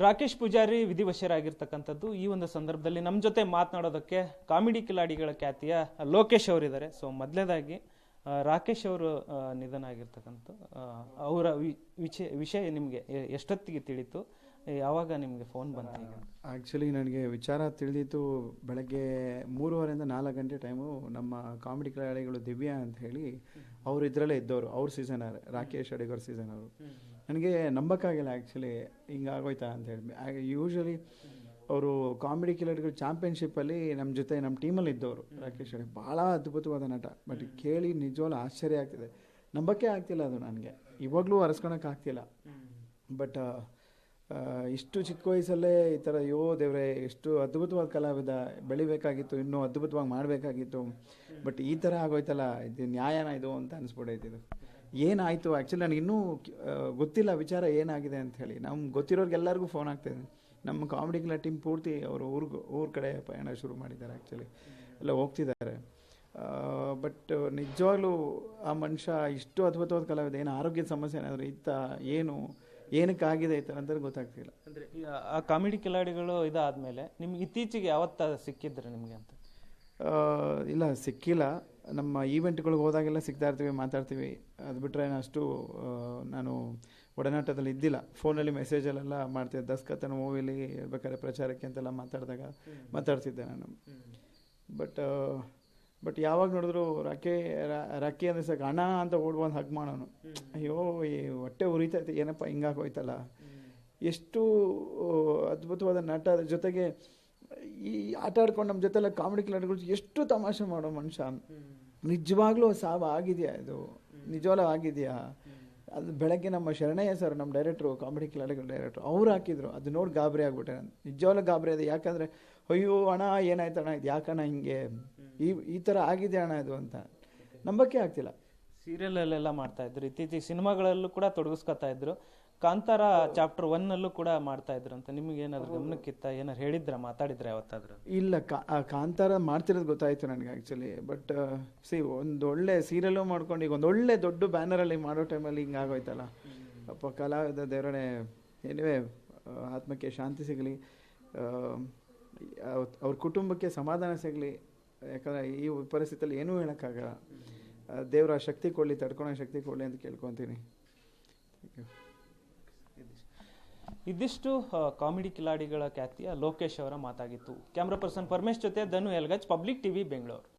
ರಾಕೇಶ್ ಪೂಜಾರಿ ವಿಧಿವಶರಾಗಿರ್ತಕ್ಕಂಥದ್ದು. ಈ ಒಂದು ಸಂದರ್ಭದಲ್ಲಿ ನಮ್ಮ ಜೊತೆ ಮಾತನಾಡೋದಕ್ಕೆ ಕಾಮಿಡಿ ಕಿಲಾಡಿಗಳ ಖ್ಯಾತಿಯ ಲೋಕೇಶ್ ಅವರಿದ್ದಾರೆ. ಸೊ ಮೊದಲನೇದಾಗಿ ರಾಕೇಶ್ ಅವರು ನಿಧನ ಆಗಿರ್ತಕ್ಕಂಥ ಅವರ ವಿಷಯ ನಿಮಗೆ ಎಷ್ಟೊತ್ತಿಗೆ ತಿಳಿತು, ಯಾವಾಗ ನಿಮಗೆ ಫೋನ್ ಬಂತು? ಈಗ ಆ್ಯಕ್ಚುಲಿ ನನಗೆ ವಿಚಾರ ತಿಳಿದಿತ್ತು ಬೆಳಗ್ಗೆ 3:30 4 ಗಂಟೆ ಟೈಮು. ನಮ್ಮ ಕಾಮಿಡಿ ಕಿಲಾಡಿಗಳು ದಿವ್ಯಾ ಅಂತ ಹೇಳಿ ಅವರು ಇದರಲ್ಲೇ ಇದ್ದವರು, ಅವ್ರ ಸೀಸನ್ ರಾಕೇಶ್ ಅಡಿಗರ್ ಸೀಸನ್ ಅವರು. ನನಗೆ ನಂಬಕ್ಕಾಗಿಲ್ಲ ಆ್ಯಕ್ಚುಲಿ ಹಿಂಗಾಗೋಯ್ತಾ ಅಂತ ಹೇಳಿ. ಯೂಶ್ವಲಿ ಅವರು ಕಾಮಿಡಿ ಕಿಲಾಡಿಗಳು ಚಾಂಪಿಯನ್ಶಿಪ್ಪಲ್ಲಿ ನಮ್ಮ ಜೊತೆ ನಮ್ಮ ಟೀಮಲ್ಲಿ ಇದ್ದವರು. ರಾಕೇಶ್ ಅಡಿಗರ್ ಭಾಳ ಅದ್ಭುತವಾದ ನಟ. ಬಟ್ ಕೇಳಿ ನಿಜವಾಗ್ಲೂ ಆಶ್ಚರ್ಯ ಆಗ್ತಿದೆ, ನಂಬಕ್ಕೆ ಆಗ್ತಿಲ್ಲ ಅದು. ನನಗೆ ಇವಾಗಲೂ ಅರಸ್ಕೊಳಕ್ಕಾಗ್ತಿಲ್ಲ. ಬಟ್ ಇಷ್ಟು ಚಿಕ್ಕ ವಯಸ್ಸಲ್ಲೇ ಈ ಥರ ದೇವ್ರೆ ಎಷ್ಟು ಅದ್ಭುತವಾದ ಕಲಾವಿದ, ಬೆಳಿಬೇಕಾಗಿತ್ತು, ಇನ್ನೂ ಅದ್ಭುತವಾಗಿ ಮಾಡಬೇಕಾಗಿತ್ತು. ಬಟ್ ಈ ಥರ ಆಗೋಯ್ತಲ್ಲ, ಇದು ನ್ಯಾಯನ ಇದು ಅಂತ ಅನಿಸ್ಬಿಡೈತೆ. ಇದು ಏನಾಯಿತು ಆ್ಯಕ್ಚುಲಿ ನನಗೆ ಇನ್ನೂ ಗೊತ್ತಿಲ್ಲ ವಿಚಾರ ಏನಾಗಿದೆ ಅಂತ ಹೇಳಿ. ನಮ್ಗೆ ಗೊತ್ತಿರೋರಿಗೆಲ್ಲರಿಗೂ ಫೋನ್ ಆಗ್ತಾಯಿದೆ. ನಮ್ಮ ಕಾಮಿಡಿ ಕಿಲಾ ಟೀಮ್ ಪೂರ್ತಿ ಅವರು ಊರ ಕಡೆ ಪಯಣ ಶುರು ಮಾಡಿದ್ದಾರೆ. ಆ್ಯಕ್ಚುಲಿ ಎಲ್ಲ ಹೋಗ್ತಿದ್ದಾರೆ. ಬಟ್ ನಿಜವಾಗ್ಲೂ ಆ ಮನುಷ್ಯ ಇಷ್ಟು ಅದ್ಭುತವಾದ ಕಲಾವಿದ, ಏನು ಆರೋಗ್ಯದ ಸಮಸ್ಯೆ ಏನಾದರೂ ಇತ್ತ, ಏನಕ್ಕಾಗಿದೆ ಈ ಥರ ಅಂತ ಗೊತ್ತಾಗ್ತಿಲ್ಲ. ಅಂದರೆ ಆ ಕಾಮಿಡಿ ಕಿಲಾಡಿಗಳು ಇದಾದಮೇಲೆ ನಿಮ್ಗೆ ಇತ್ತೀಚೆಗೆ ಯಾವತ್ತ ಸಿಕ್ಕಿದ್ರೆ ನಿಮಗೆ ಅಂತ? ಇಲ್ಲ, ಸಿಕ್ಕಿಲ್ಲ. ನಮ್ಮ ಈವೆಂಟ್ಗಳಿಗೆ ಹೋದಾಗೆಲ್ಲ ಸಿಗ್ತಾ ಇರ್ತೀವಿ, ಮಾತಾಡ್ತೀವಿ. ಅದು ಬಿಟ್ಟರೆ ಅಷ್ಟು ನಾನು ಒಡನಾಟದಲ್ಲಿ ಇದ್ದಿಲ್ಲ. ಫೋನಲ್ಲಿ ಮೆಸೇಜಲ್ಲೆಲ್ಲ ಮಾಡ್ತಿದ್ದೆ. ದಸ್ಕತನ ಮೂವಿಲಿ ಬೇಕಾದ್ರೆ ಪ್ರಚಾರಕ್ಕೆ ಅಂತೆಲ್ಲ ಮಾತಾಡ್ತಿದ್ದೆ ನಾನು. ಬಟ್ ಯಾವಾಗ ನೋಡಿದ್ರು ರಾಕಿ ಅಂದರೆ ಸಾಕು ಹಣ ಅಂತ ಓಡ್ಬಂದು ಹಗ್ ಮಾಡೋನು. ಅಯ್ಯೋ ಈ ಹೊಟ್ಟೆ ಉರಿತೈತೆ, ಏನಪ್ಪ ಹಿಂಗಾಗೋಯ್ತಲ್ಲ. ಎಷ್ಟು ಅದ್ಭುತವಾದ ನಟ, ಜೊತೆಗೆ ಈ ಆಟ ಆಡ್ಕೊಂಡು ನಮ್ಮ ಜೊತೆಲ್ಲ ಕಾಮಿಡಿ ಕಿಲಾಡಿಗಳು ಎಷ್ಟು ತಮಾಷೆ ಮಾಡೋ ಮನುಷ್ಯ. ನಿಜವಾಗ್ಲೂ ಸಾವು ಆಗಿದೆಯಾ? ಇದು ನಿಜವಾಗ್ಲೂ ಆಗಿದೆಯಾ? ಅದು ಬೆಳಗ್ಗೆ ನಮ್ಮ ಶರಣಯ್ಯ ಸರ್, ನಮ್ಮ ಡೈರೆಕ್ಟ್ರು, ಕಾಮಿಡಿ ಕಿಲಾಡಿಗಳ ಡೈರೆಕ್ಟ್ರು, ಅವ್ರು ಹಾಕಿದ್ರು. ಅದು ನೋಡಿ ಗಾಬರಿ ಆಗ್ಬಿಟ್ಟೆ ನಾನು. ನಿಜವಾಗ್ಲೂ ಗಾಬರಿ ಇದೆ. ಯಾಕಂದರೆ ಅಯ್ಯೋ ಅಣ್ಣ ಏನಾಯ್ತು ಅಣ್ಣ, ಇದು ಯಾಕಣ್ಣ ಹಿಂಗೆ ಈ ಥರ ಆಗಿದೆ ಅಣ್ಣ ಇದು ಅಂತ ನಂಬಕ್ಕೆ ಆಗ್ತಿಲ್ಲ. ಸೀರಿಯಲಲ್ಲೆಲ್ಲ ಮಾಡ್ತಾ ಇದ್ರು, ಇತ್ತೀಚೆಗೆ ಸಿನಿಮಾಗಳಲ್ಲೂ ಕೂಡ ತೊಡಗಿಸ್ಕೊತಾ ಇದ್ರು. ಕಾಂತಾರ ಚಾಪ್ಟರ್ 1 ಕೂಡ ಮಾಡ್ತಾ ಇದ್ರು ಅಂತ ನಿಮ್ಗೆ ಏನಾದ್ರು ಗಮನಕ್ಕಿತ್ತ? ಏನಾರು ಹೇಳಿದ್ರ, ಮಾತಾಡಿದ್ರೆ ಯಾವತ್ತಾದ್ರು? ಇಲ್ಲ, ಕಾಂತಾರ ಮಾಡ್ತಿರೋದು ಗೊತ್ತಾಯ್ತು ನನಗೆ ಆ್ಯಕ್ಚುಲಿ. ಬಟ್ ಒಂದೊಳ್ಳೆ ಸೀರಿಯಲ್ಲು ಮಾಡ್ಕೊಂಡು ಈಗ ಒಂದೊಳ್ಳೆ ದೊಡ್ಡ ಬ್ಯಾನರಲ್ಲಿ ಮಾಡೋ ಟೈಮಲ್ಲಿ ಹಿಂಗೆ ಆಗೋಯ್ತಲ್ಲ. ಅಪ್ಪ ಕಲಾವಿದ ದೇವರೇ, ಏನಿವೆ ಆತ್ಮಕ್ಕೆ ಶಾಂತಿ ಸಿಗಲಿ, ಅವ್ರ ಕುಟುಂಬಕ್ಕೆ ಸಮಾಧಾನ ಸಿಗಲಿ. ಯಾಕಂದರೆ ಈ ಪರಿಸ್ಥಿತಿಯಲ್ಲಿ ಏನೂ ಹೇಳೋಕ್ಕಾಗಲ್ಲ. ದೇವರ ಶಕ್ತಿ ಕೊಡಲಿ, ತಡ್ಕೊಳೋ ಶಕ್ತಿ ಕೊಡಲಿ ಅಂತ ಕೇಳ್ಕೊತೀನಿ. ಇದಿಷ್ಟು ಕಾಮಿಡಿ ಕಿಲಾಡಿಗಳ ಖ್ಯಾತಿಯ ಲೋಕೇಶ್ ಅವರ ಮಾತಾಗಿತ್ತು. ಕ್ಯಾಮ್ರಾ ಪರ್ಸನ್ ಪರಮೇಶ್ ಜೊತೆ ಧನು ಎಲ್ಗಜ್, ಪಬ್ಲಿಕ್ ಟಿವಿ, ಬೆಂಗಳೂರು.